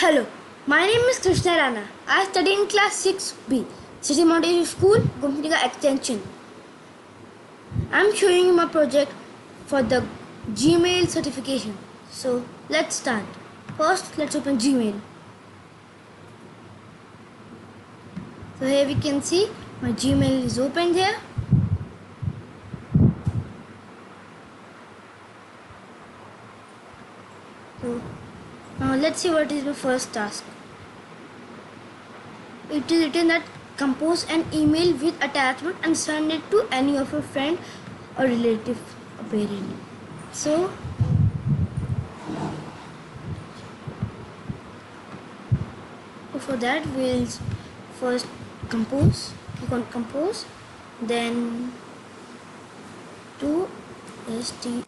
Hello, my name is Krishna. I study in class 6B, City Montessori School, Gumtiga Extension. I am showing you my project for the Gmail certification. So let's start. First, let's open Gmail. So here we can see my Gmail is opened here. So now let's see what is my first task. It is written that compose an email with attachment and send it to any of your friend or relative or parent. So for that we'll first compose, click on compose, then to ST.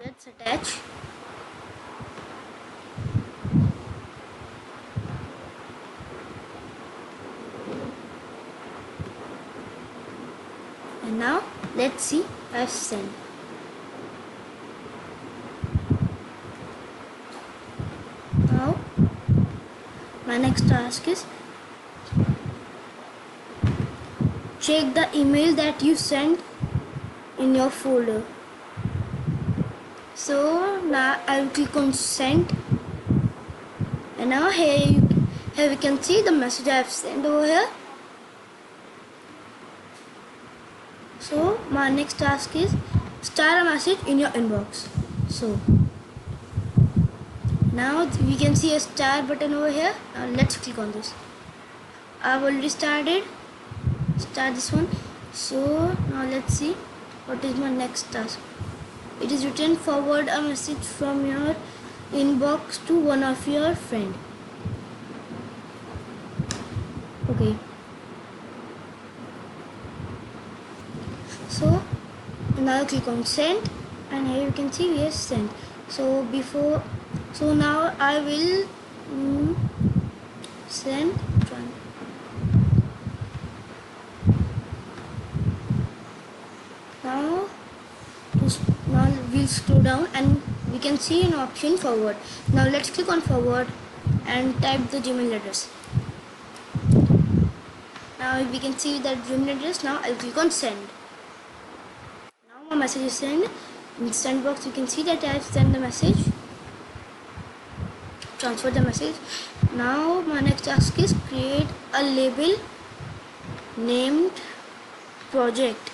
Let's attach. And now let's see I've sent. Now my next task is check the email that you sent in your folder. So now I will click on send, and now here we can see the message I have sent over here. So my next task is start a message in your inbox. So now we can see a start button over here. Now let's click on this. I've already started. Start this one. So now let's see what is my next task. It is written forward a message from your inbox to one of your friend. Okay. So now click on send, and here you can see we have sent. So now I will send. Now we'll scroll down and we can see an option forward. Now let's click on forward and type the Gmail address. Now we can see that Gmail address. Now I'll click on send. Now my message is sent. In the send box you can see that I have sent the message. Transfer the message. Now my next task is create a label named project.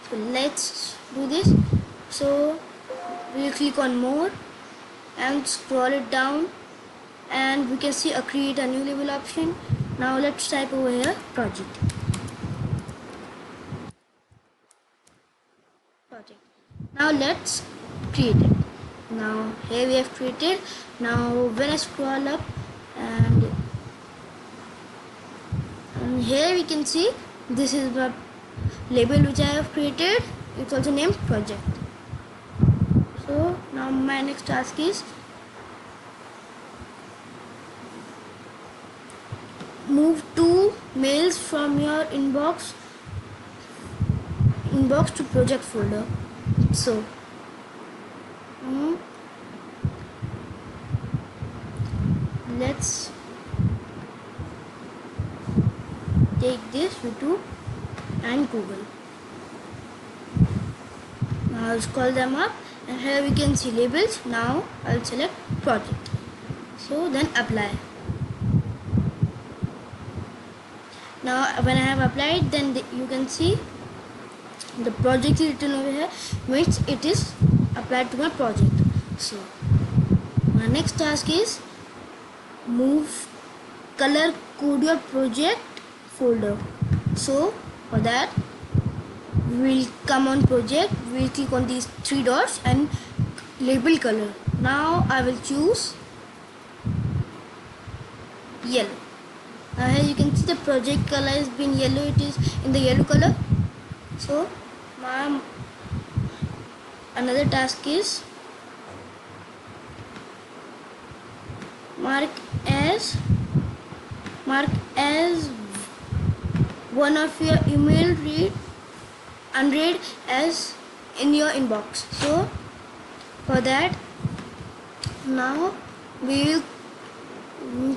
So let's do this. So we'll click on more and scroll it down, and we can see a create a new label option. Now let's type over here project. Now let's create it. Now here we have created. Now when I scroll up and here we can see this is the label which I have created. It's also named project. So now my next task is move 2 mails from your inbox to project folder. So let's take this YouTube and Google. Now I'll scroll them up and here we can see labels. Now I'll select project, so then apply. Now when I have applied, then you can see the project is written over here, which it is applied to my project. So my next task is move color code your project folder. So for that, we'll come on project, we'll click on these three dots and label color. Now I will choose yellow. Now here you can see the project color has been yellow, it is in the yellow color. So my another task is mark as one of your email unread as in your inbox. So for that, now we will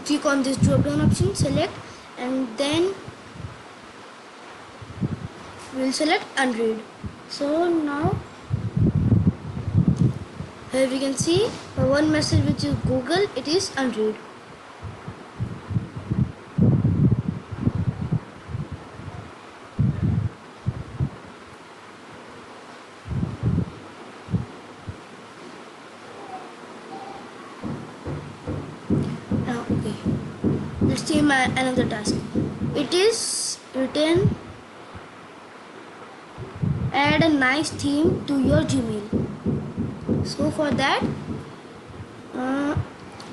click on this drop down option, select, and then we will select unread. So now here we can see the one message which is Google, it is unread. Now okay, let's see my another task. It is written add a nice theme to your Gmail. So for that,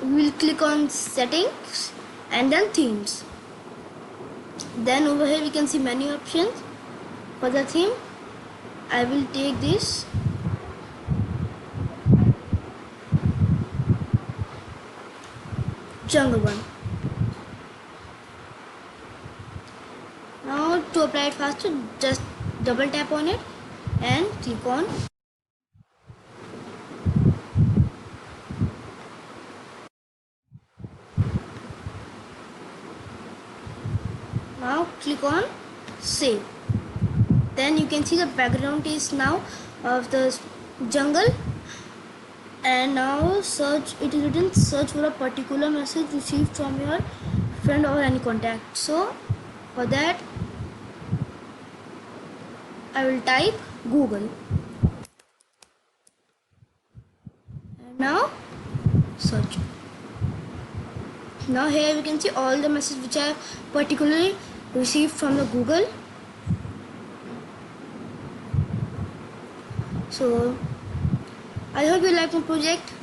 we'll click on settings and then themes. Then over here we can see menu options. For the theme, I will take this jungle one. Now to apply it faster, just double tap on it and click on. Now click on save. Then you can see the background is now of the jungle, and now search, it is written search for a particular message received from your friend or any contact. So for that, I will type Google, and now search. Now here we can see all the messages which I particularly received from the Google. So I hope you like my project.